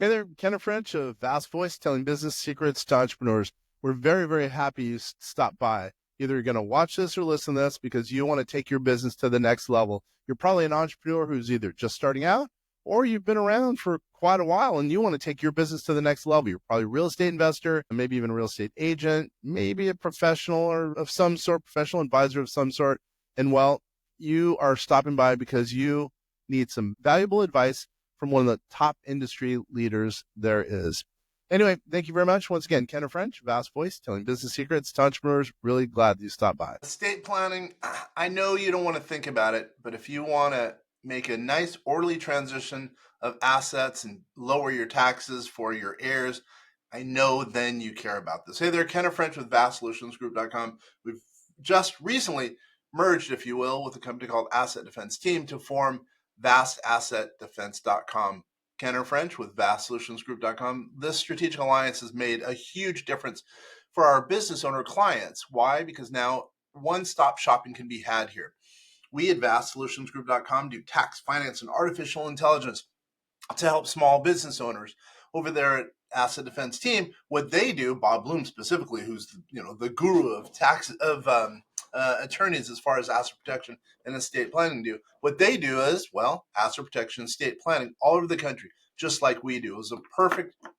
Hey there, Kenneth French of Vast Voice, telling business secrets to entrepreneurs. We're very, very happy you stopped by. Either you're going to watch this or listen to this because you want to take your business to the next level. You're probably an entrepreneur who's either just starting out or you've been around for quite a while and you want to take your business to the next level. You're probably a real estate investor, maybe even a real estate agent, maybe a professional or of some sort, professional advisor of some sort. And well, you are stopping by because you need some valuable advice from one of the top industry leaders there is. Anyway, thank you very much. Once again, Kenneth French, Vast Voice, telling business secrets to entrepreneurs. Really glad that you stopped by. Estate planning, I know you don't want to think about it, but if you want to make a nice orderly transition of assets and lower your taxes for your heirs, I know then you care about this. Hey there, Kenneth French with VastSolutionsGroup.com. We've just recently merged, if you will, with a company called Asset Defense Team to form VastAssetDefense.com. Kenneth French with VastSolutionsGroup.com. This strategic alliance has made a huge difference for our business owner clients. Why? Because now one-stop shopping can be had here. We at VastSolutionsGroup.com do tax, finance, and artificial intelligence to help small business owners. Over there at Asset Defense Team, what they do, Bob Bloom specifically, who's the guru of attorneys as far as asset protection and estate planning do. What they do is, well, asset protection, estate planning all over the country, just like we do. It was a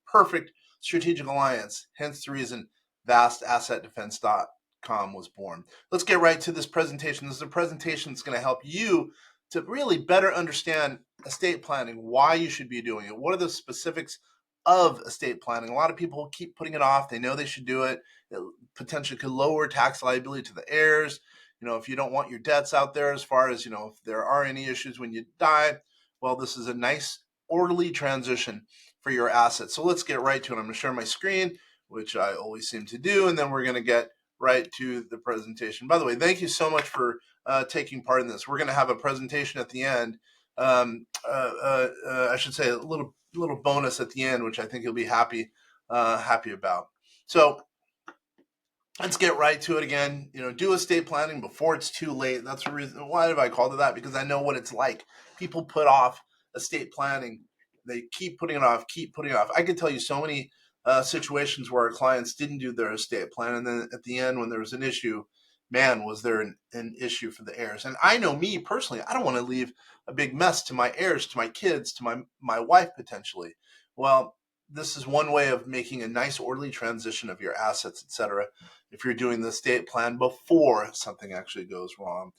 perfect strategic alliance. Hence the reason VastAssetDefense.com was born. Let's get right to this presentation. This is a presentation that's going to help you to really better understand estate planning, why you should be doing it, what are the specifics of estate planning. A lot of people keep putting it off. They know they should do it. It potentially could lower tax liability to the heirs. If you don't want your debts out there, as far as, if there are any issues when you die, well, this is a nice orderly transition for your assets. So let's get right to it. I'm going to share my screen, which I always seem to do, and then we're going to get right to the presentation. By the way, thank you so much for taking part in this. We're going to have a presentation at the end. I should say a little bonus at the end, which I think you'll be happy about. So let's get right to it again. Do estate planning before it's too late. That's the reason. Why have I called it that? Because I know what it's like. People put off estate planning. They keep putting it off. I could tell you so many situations where our clients didn't do their estate plan, and then at the end, when there was an issue, man, was there an issue for the heirs. And I know me personally, I don't want to leave a big mess to my heirs, to my kids, to my wife potentially. Well, this is one way of making a nice orderly transition of your assets, etc. If you're doing the estate plan before something actually goes wrong.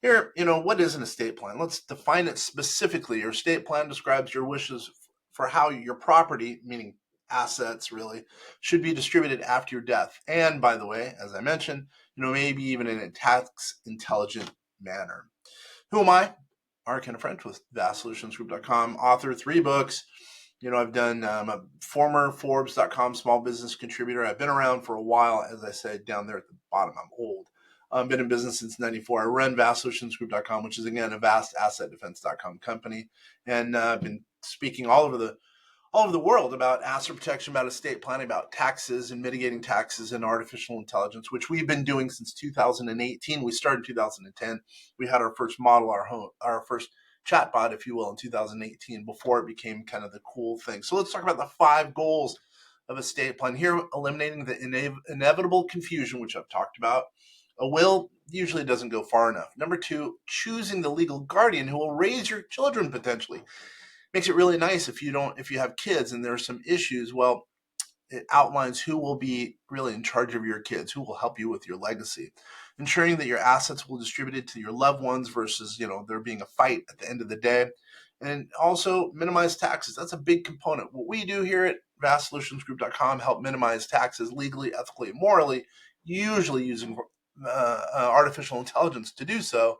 Here, what is an estate plan? Let's define it specifically. Your estate plan describes your wishes for how your property, meaning assets really, should be distributed after your death. And by the way, as I mentioned, maybe even in a tax intelligent manner. Who am I? Kenneth French with VastSolutionsGroup.com, author, 3 books. I've done, I'm a former Forbes.com small business contributor. I've been around for a while, as I said, down there at the bottom. I'm old. I've been in business since 94. I run VastSolutionsGroup.com, which is, again, a VastAssetDefense.com company. And I've been speaking all over the world about asset protection, about estate planning, about taxes and mitigating taxes and artificial intelligence, which we've been doing since 2018. We started in 2010. We had our first model, our first chatbot, if you will, in 2018, before it became kind of the cool thing. So let's talk about the 5 goals of estate plan. Here, eliminating the inevitable confusion, which I've talked about. A will usually doesn't go far enough. Number 2, choosing the legal guardian who will raise your children potentially. Makes it really nice if you have kids and there's some issues. Well, it outlines who will be really in charge of your kids, who will help you with your legacy. Ensuring that your assets will be distributed to your loved ones versus, there being a fight at the end of the day. And also minimize taxes. That's a big component. What we do here at VastSolutionsGroup.com help minimize taxes legally, ethically, and morally, usually using artificial intelligence to do so.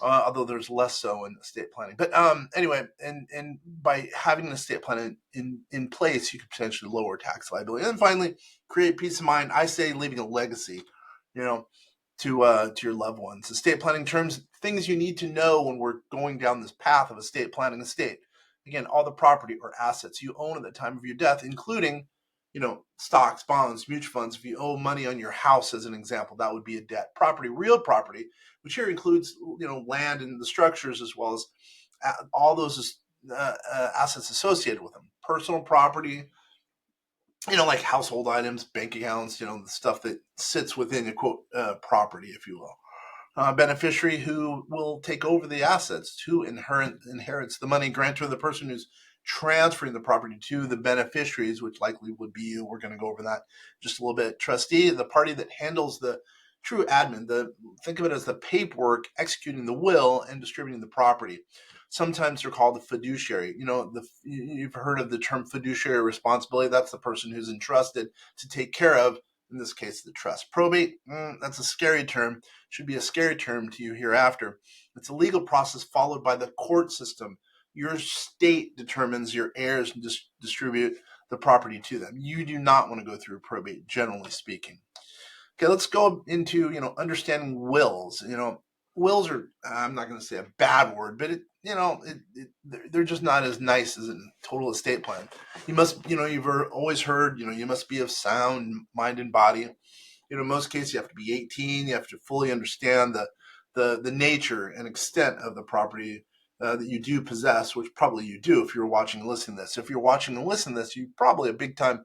Although there's less so in estate planning. But anyway, and by having an estate plan in place, you could potentially lower tax liability. And then finally, create peace of mind. I say leaving a legacy, to your loved ones. Estate planning terms, things you need to know when we're going down this path of estate planning. Again, all the property or assets you own at the time of your death, including stocks, bonds, mutual funds. If you owe money on your house, as an example, that would be a debt. Property, real property, which here includes, land and the structures, as well as all those assets associated with them. personal property, like household items, bank accounts, the stuff that sits within a quote property, if you will. Beneficiary who will take over the assets, who inherits the money. Grantor, the person who's transferring the property to the beneficiaries, which likely would be you. We're going to go over that just a little bit. Trustee, the party that handles the true admin. Think of it as the paperwork, executing the will and distributing the property. Sometimes they're called the fiduciary. You've heard of the term fiduciary responsibility. That's the person who's entrusted to take care of, in this case, the trust. Probate, that's a scary term. Should be a scary term to you hereafter. It's a legal process followed by the court system. Your state determines your heirs and distribute the property to them. You do not want to go through probate, generally speaking. Okay, let's go into, understanding wills. Wills are, I'm not going to say a bad word, but they're just not as nice as a total estate plan. You must, you've always heard, you must be of sound mind and body. In most cases, you have to be 18. You have to fully understand the nature and extent of the property that you do possess, which probably you do if you're watching and listening to this. If you're watching and listening to this, you're probably a big time,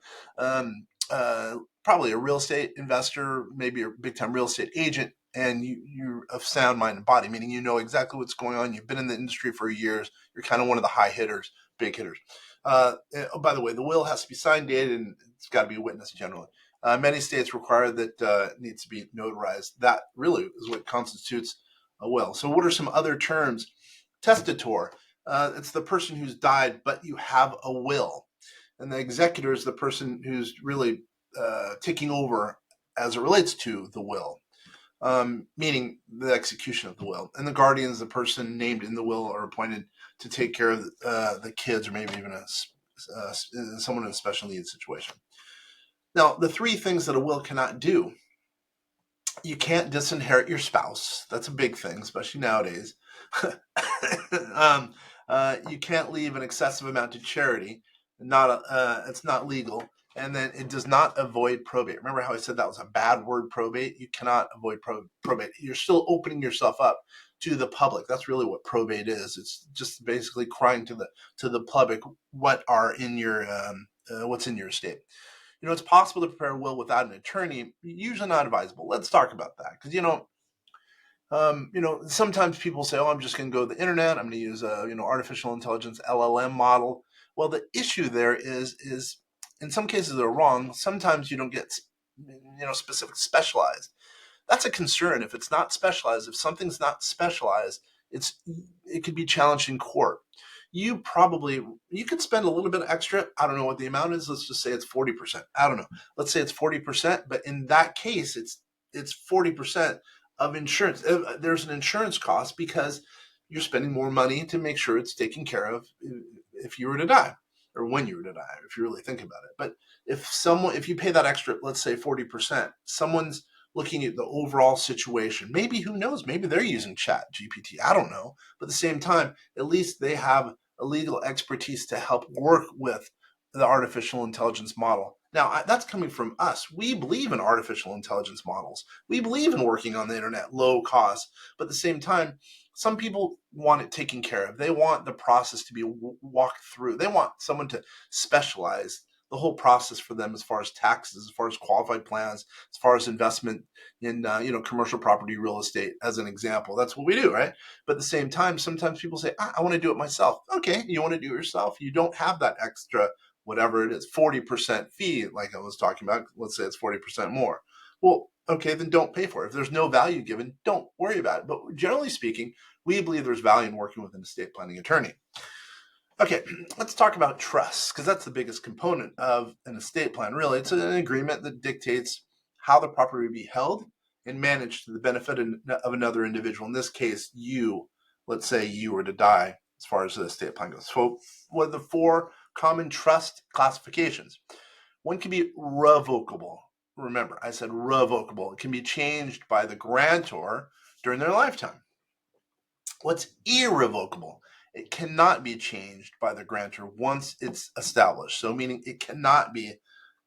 probably a real estate investor, maybe a big time real estate agent, and you're of sound mind and body, meaning you know exactly what's going on. You've been in the industry for years. You're kind of one of the high hitters, big hitters. By the way, the will has to be signed, dated, and it's got to be witnessed generally. Many states require that it needs to be notarized. That really is what constitutes a will. So what are some other terms? Testator. It's the person who's died, but you have a will. And the executor is the person who's really taking over as it relates to the will, meaning the execution of the will. And the guardian is the person named in the will or appointed to take care of the kids, or maybe even someone in a special needs situation. Now, the three things that a will cannot do: you can't disinherit your spouse. That's a big thing, especially nowadays. You can't leave an excessive amount to charity. It's not legal. And then it does not avoid probate. Remember how I said that was a bad word, probate? You cannot avoid probate. You're still opening yourself up to the public. That's really what probate is. It's just basically crying to the public what's in your estate. It's possible to prepare a will without an attorney. Usually not advisable. Let's talk about that, because sometimes people say, "Oh, I'm just going to go to the internet. I'm going to use a artificial intelligence LLM model." Well, the issue there is in some cases they're wrong. Sometimes you don't get specific specialized. That's a concern. If it's not specialized, if something's not specialized, it could be challenged in court. You could spend a little bit extra. I don't know what the amount is. Let's just say it's 40%. I don't know. Let's say it's 40%, but in that case, it's 40% of insurance. There's an insurance cost because you're spending more money to make sure it's taken care of if you were to die, or when you were to die, if you really think about it. But if you pay that extra, let's say 40%, someone's looking at the overall situation. Maybe, who knows, maybe they're using Chat GPT. I don't know. But at the same time, at least they have a legal expertise to help work with the artificial intelligence model. Now, that's coming from us. We believe in artificial intelligence models. We believe in working on the internet, low cost. But at the same time, some people want it taken care of. They want the process to be walked through. They want someone to specialize the whole process for them, as far as taxes, as far as qualified plans, as far as investment in commercial property, real estate, as an example. That's what we do, right? But at the same time, sometimes people say, I want to do it myself. Okay, you want to do it yourself. You don't have that extra, whatever it is, 40% fee, like I was talking about. Let's say it's 40% more. Well, okay, then don't pay for it. If there's no value given, don't worry about it. But generally speaking, we believe there's value in working with an estate planning attorney. Okay, let's talk about trusts, because that's the biggest component of an estate plan. Really, it's an agreement that dictates how the property will be held and managed to the benefit of another individual. In this case, you. Let's say you were to die, as far as the estate plan goes. So what are the four common trust classifications? One can be revocable. Remember, I said revocable. It can be changed by the grantor during their lifetime. What's irrevocable? It cannot be changed by the grantor once it's established. So meaning it cannot be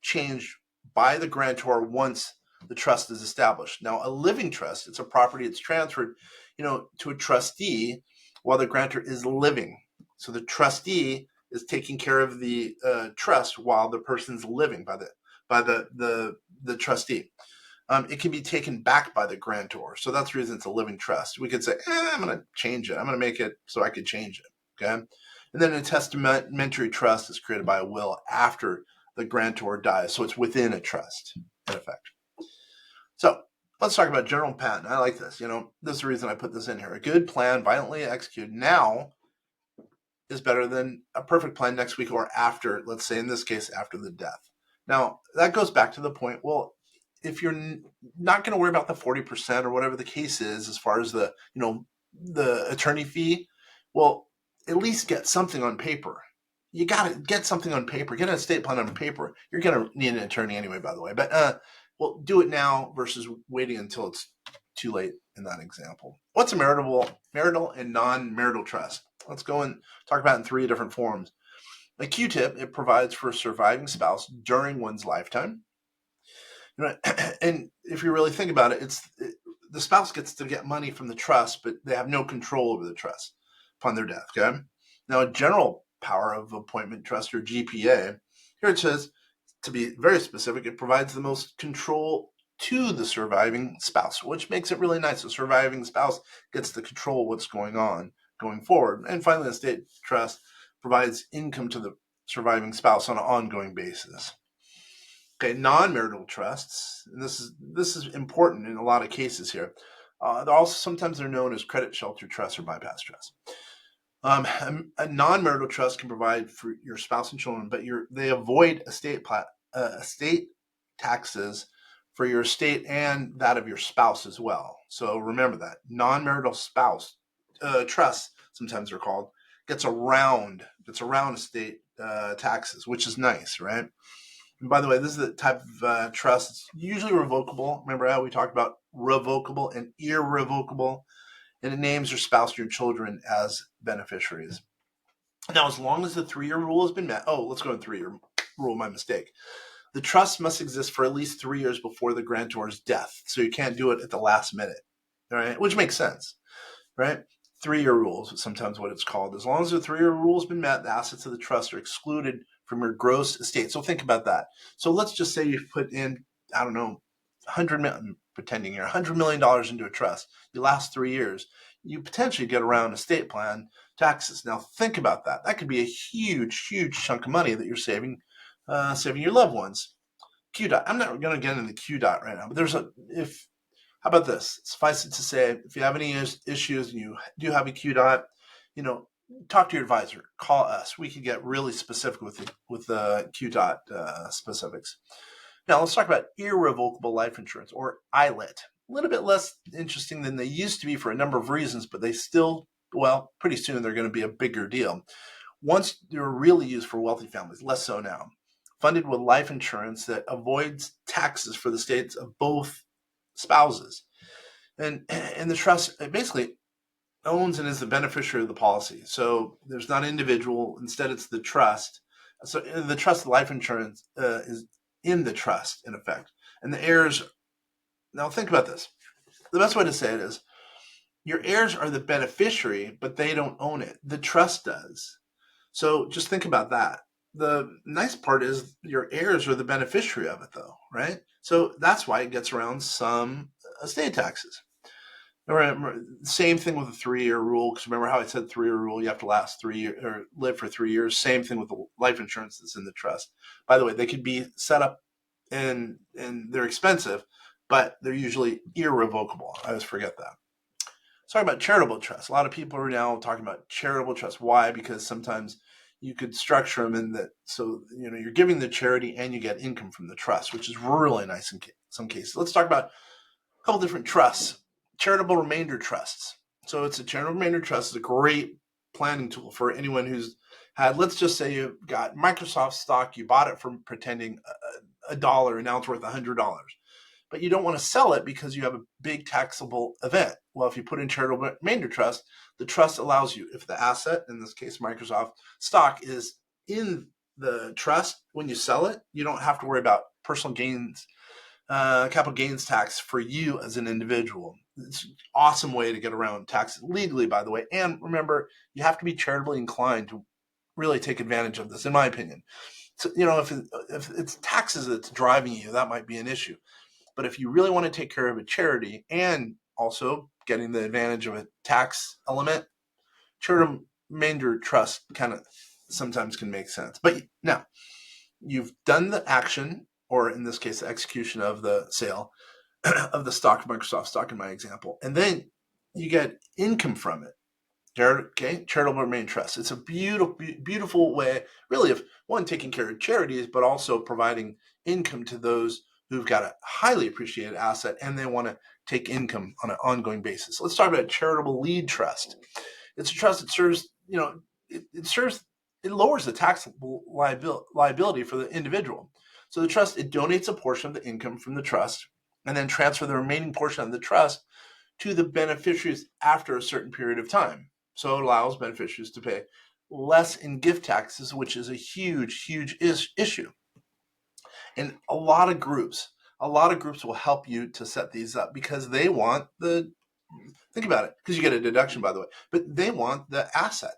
changed by the grantor once the trust is established. Now, a living trust, it's a property that's transferred, to a trustee while the grantor is living. So the trustee is taking care of the trust while the person's living by the trustee. It can be taken back by the grantor. So that's the reason it's a living trust. We could say, I'm going to change it. I'm going to make it so I could change it. Okay. And then a testamentary trust is created by a will after the grantor dies. So it's within a trust, in effect. So let's talk about general patent. I like this. This is the reason I put this in here. A good plan violently executed now is better than a perfect plan next week or after, let's say in this case, after the death. Now, that goes back to the point, well, if you're not going to worry about the 40% or whatever the case is as far as the attorney fee, well, at least get something on paper. You got to get something on paper. Get an estate plan on paper. You're going to need an attorney anyway, by the way. But well, do it now versus waiting until it's too late in that example. What's a marital and non-marital trust? Let's go and talk about it in 3 different forms. A Q-tip, it provides for a surviving spouse during one's lifetime. And if you really think about it, the spouse gets to get money from the trust, but they have no control over the trust upon their death. Okay. Now, a general power of appointment trust, or GPA, here it says, to be very specific, it provides the most control to the surviving spouse, which makes it really nice. The surviving spouse gets to control what's going on going forward. And finally, the estate trust provides income to the surviving spouse on an ongoing basis. Okay, non-marital trusts, and this is important in a lot of cases here. Sometimes they're known as credit shelter trusts or bypass trusts. A non-marital trust can provide for your spouse and children, but they avoid estate taxes for your estate and that of your spouse as well. So remember that non-marital spouse trusts, sometimes they're called, gets around estate taxes, which is nice, right? And by the way, this is the type of trust that's usually revocable. Remember how we talked about revocable and irrevocable? And it names your spouse or your children as beneficiaries. Now, as long as the 3-year rule has been met, let's go in 3-year rule, my mistake. The trust must exist for at least 3 years before the grantor's death. So you can't do it at the last minute, all right? Which makes sense, right? 3-year rules is sometimes what it's called. As long as the 3-year rule has been met, the assets of the trust are excluded from your gross estate. So think about that. So let's just say you've put in, I don't know, pretending you're $100 million into a trust. You last 3 years, you potentially get around estate plan taxes. Now think about that. That could be a huge, huge chunk of money that you're saving your loved ones. QDOT. I'm not going to get into QDOT right now, but how about this? Suffice it to say, if you have any issues and you do have a QDOT, talk to your advisor. Call us. We can get really specific with the QDOT specifics. Now, let's talk about irrevocable life insurance, or ILIT. A little bit less interesting than they used to be for a number of reasons, but they still, pretty soon they're going to be a bigger deal. Once they were really used for wealthy families, less so now. Funded with life insurance that avoids taxes for the estates of both spouses. And the trust basically owns and is the beneficiary of the policy. So there's not an individual, instead it's the trust. So the trust life insurance is in the trust, in effect. And the heirs, now think about this. The best way to say it is, your heirs are the beneficiary, but they don't own it. The trust does. So just think about that. The nice part is your heirs are the beneficiary of it, though, right? So that's why it gets around some estate taxes. Same thing with the 3-year rule, because remember how I said 3-year rule, you have to last 3 years or live for 3 years. Same thing with the life insurance that's in the trust. By the way, they could be set up and they're expensive, but they're usually irrevocable. I always forget that. Let's talk about charitable trusts. A lot of people are now talking about charitable trusts. Why? Because sometimes you could structure them in that, so you're giving the charity and you get income from the trust, which is really nice in some cases. Let's talk about a couple different trusts. Charitable remainder trusts. So it's a charitable remainder trust is a great planning tool for anyone who's had, let's just say you got Microsoft stock, you bought it for pretending $1 and now it's worth $100. But you don't want to sell it because you have a big taxable event. Well, if you put in charitable remainder trust, the trust allows you, if the asset, in this case Microsoft stock, is in the trust, when you sell it, you don't have to worry about personal gains, capital gains tax for you as an individual. It's an awesome way to get around taxes legally, by the way. And remember, you have to be charitably inclined to really take advantage of this, in my opinion. So, if it's taxes that's driving you, that might be an issue. But if you really want to take care of a charity and also getting the advantage of a tax element, charitable remainder trust kind of sometimes can make sense. But now you've done the action, or in this case, the execution of the sale of the stock, Microsoft stock in my example, and then you get income from it. Charitable remainder trust. It's a beautiful way, really, of one, taking care of charities, but also providing income to those who've got a highly appreciated asset and they want to take income on an ongoing basis. Let's talk about charitable lead trust. It's a trust that serves, it lowers the taxable liability for the individual. So the trust, it donates a portion of the income from the trust and then transfer the remaining portion of the trust to the beneficiaries after a certain period of time. So it allows beneficiaries to pay less in gift taxes, which is a huge, huge issue. And a lot of groups will help you to set these up because they want think about it, because you get a deduction, by the way, but they want the asset.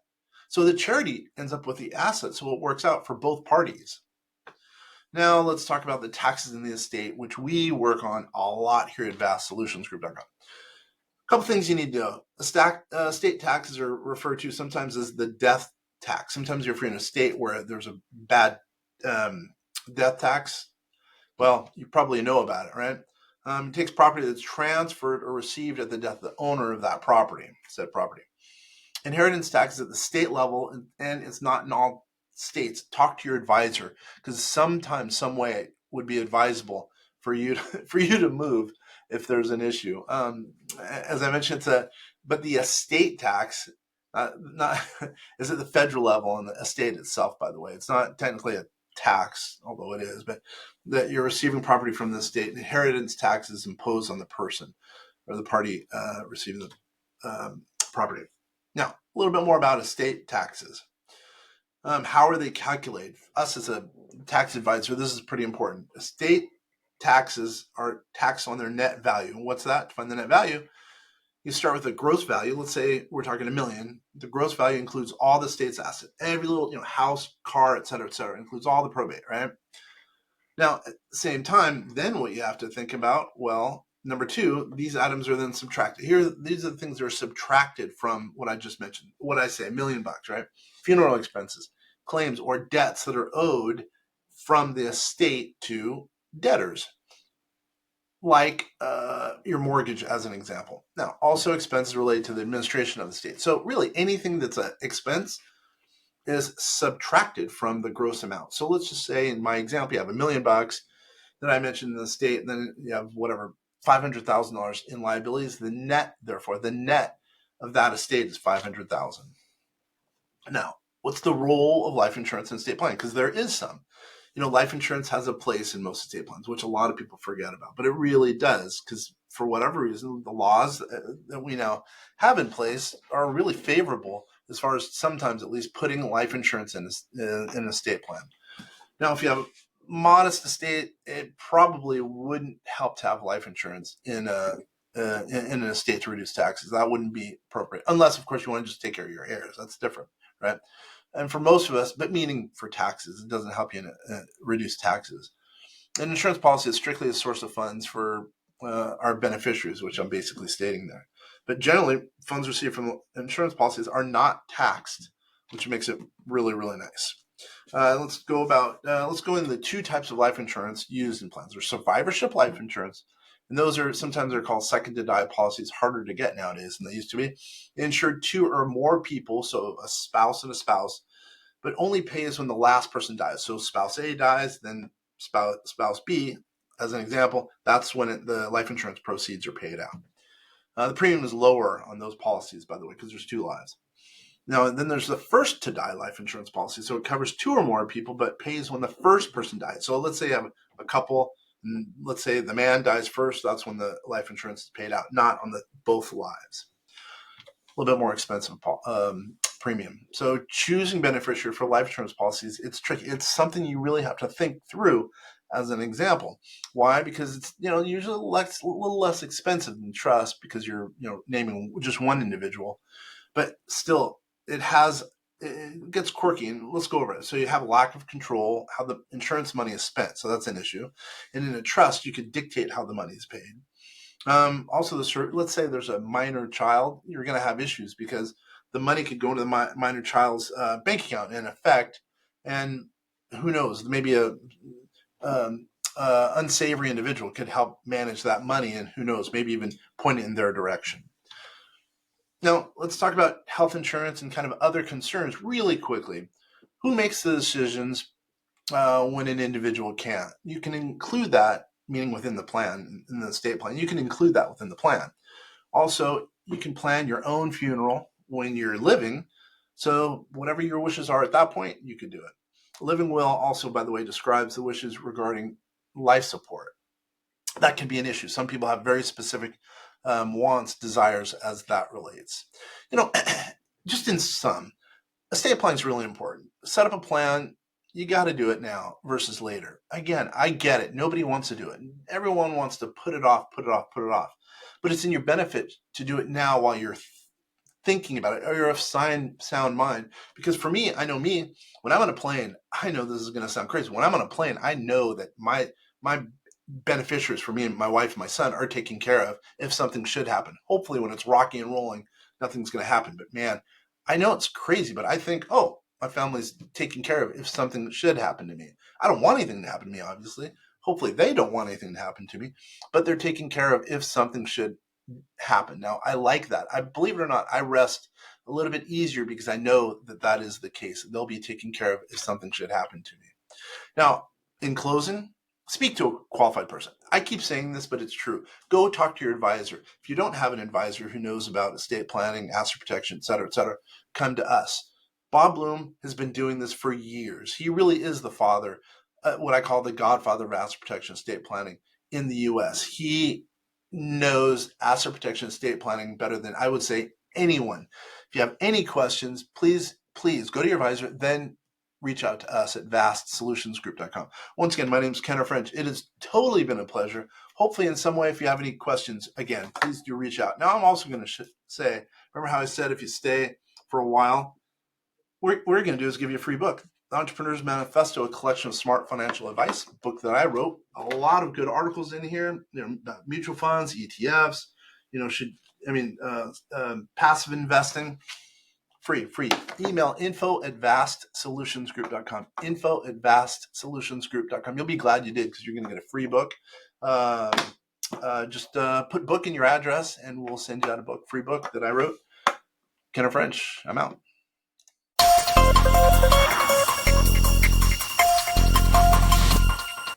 So the charity ends up with the asset, so it works out for both parties. Now let's talk about the taxes in the estate, which we work on a lot here at vastsolutionsgroup.com. Couple things you need to know. Estate taxes are referred to sometimes as the death tax. Sometimes if you're in a state where there's a bad death tax, well, you probably know about it, right? It takes property that's transferred or received at the death of the owner of that property, said property. Inheritance tax is at the state level, and it's not in all states. Talk to your advisor, because sometimes, some way, it would be advisable for you to move if there's an issue. As I mentioned, but the estate tax not is at the federal level, and the estate itself, by the way, it's not technically a tax, although it is, but that you're receiving property from the state. Inheritance tax is imposed on the person or the party receiving the property. Now, a little bit more about estate taxes. How are they calculated? Us as a tax advisor, this is pretty important. Estate taxes are taxed on their net value. And what's that? To find the net value, you start with the gross value. Let's say we're talking $1 million. The gross value includes all the state's asset, every little house, car, et cetera, includes all the probate, right? Now, at the same time, then what you have to think about, well, number two, these items are then subtracted. These are the things that are subtracted from what I just mentioned. What I say, $1 million, right? Funeral expenses, claims, or debts that are owed from the estate to debtors, like your mortgage, as an example. Now, also expenses related to the administration of the state. So really, anything that's an expense is subtracted from the gross amount. So let's just say, in my example, you have $1 million that I mentioned in the state, and then you have whatever, $500,000 in liabilities. The net of that estate is $500,000. Now, what's the role of life insurance in estate planning? Because there is some. Life insurance has a place in most estate plans, which a lot of people forget about, but it really does, because for whatever reason, the laws that we now have in place are really favorable as far as sometimes at least putting life insurance in an estate plan. Now, if you have a modest estate, it probably wouldn't help to have life insurance in an estate to reduce taxes. That wouldn't be appropriate, unless, of course, you want to just take care of your heirs. That's different, right? And for most of us, but meaning for taxes, it doesn't help you reduce taxes. An insurance policy is strictly a source of funds for our beneficiaries, which I'm basically stating there. But generally, funds received from insurance policies are not taxed, which makes it really, really nice. Let's go into the two types of life insurance used in plans. There's survivorship life insurance, and those are sometimes they're called second to die policies, harder to get nowadays than they used to be. They insure two or more people, so a spouse and a spouse, but only pays when the last person dies. So spouse A dies, then spouse B, as an example, that's when the life insurance proceeds are paid out. The premium is lower on those policies, by the way, because there's two lives. Now, then there's the first to die life insurance policy. So it covers two or more people, but pays when the first person dies. So let's say you have a couple, and let's say the man dies first. That's when the life insurance is paid out, not on the both lives. A little bit more expensive premium. So choosing beneficiary for life insurance policies, it's tricky. It's something you really have to think through. As an example, why? Because it's usually a little less expensive than trust, because you're naming just one individual, but still it it gets quirky, and let's go over it. So you have a lack of control how the insurance money is spent. So that's an issue. And in a trust, you could dictate how the money is paid. Also, let's say there's a minor child, you're going to have issues because the money could go into the minor child's bank account in effect, and who knows, maybe a unsavory individual could help manage that money, and who knows, maybe even point it in their direction. Now, let's talk about health insurance and kind of other concerns really quickly. Who makes the decisions when an individual can't? You can include that, meaning within the plan, in the estate plan. You can include that within the plan. Also, you can plan your own funeral when you're living. So whatever your wishes are at that point, you could do it. A living will also, by the way, describes the wishes regarding life support. That can be an issue. Some people have very specific wants, desires as that relates. Just in sum, estate planning is really important. Set up a plan. You got to do it now versus later. Again, I get it. Nobody wants to do it. Everyone wants to put it off. But it's in your benefit to do it now while you're thinking about it, or you're of sound mind. Because for me, I know me, when I'm on a plane, I know this is going to sound crazy. When I'm on a plane, I know that my beneficiaries, for me and my wife and my son, are taken care of if something should happen. Hopefully when it's rocky and rolling, nothing's going to happen. But man, I know it's crazy, but I think, oh, my family's taken care of if something should happen to me. I don't want anything to happen to me, obviously. Hopefully they don't want anything to happen to me, but they're taken care of if something should happen. Now, I like that. I believe it or not, I rest a little bit easier because I know that that is the case. They'll be taken care of if something should happen to me. Now, in closing, speak to a qualified person. I keep saying this, but it's true. Go talk to your advisor. If you don't have an advisor who knows about estate planning, asset protection, et cetera, come to us. Bob Bloom has been doing this for years. He really is the father, what I call the godfather of asset protection estate planning in the U.S. He knows asset protection estate planning better than, I would say, anyone. If you have any questions, please go to your advisor, then reach out to us at vastsolutionsgroup.com. Once again, my name is Ken French. It has totally been a pleasure. Hopefully, in some way, if you have any questions, again, please do reach out. Now, I'm also going to say, remember how I said if you stay for a while, what we're going to do is give you a free book, The Entrepreneur's Manifesto, a collection of smart financial advice, a book that I wrote. A lot of good articles in here, mutual funds, ETFs, passive investing. Free. Email info@vastsolutionsgroup.com. Info@vastsolutionsgroup.com. You'll be glad you did because you're going to get a free book. Just put book in your address and we'll send you out a book, free book that I wrote. Ken French, I'm out.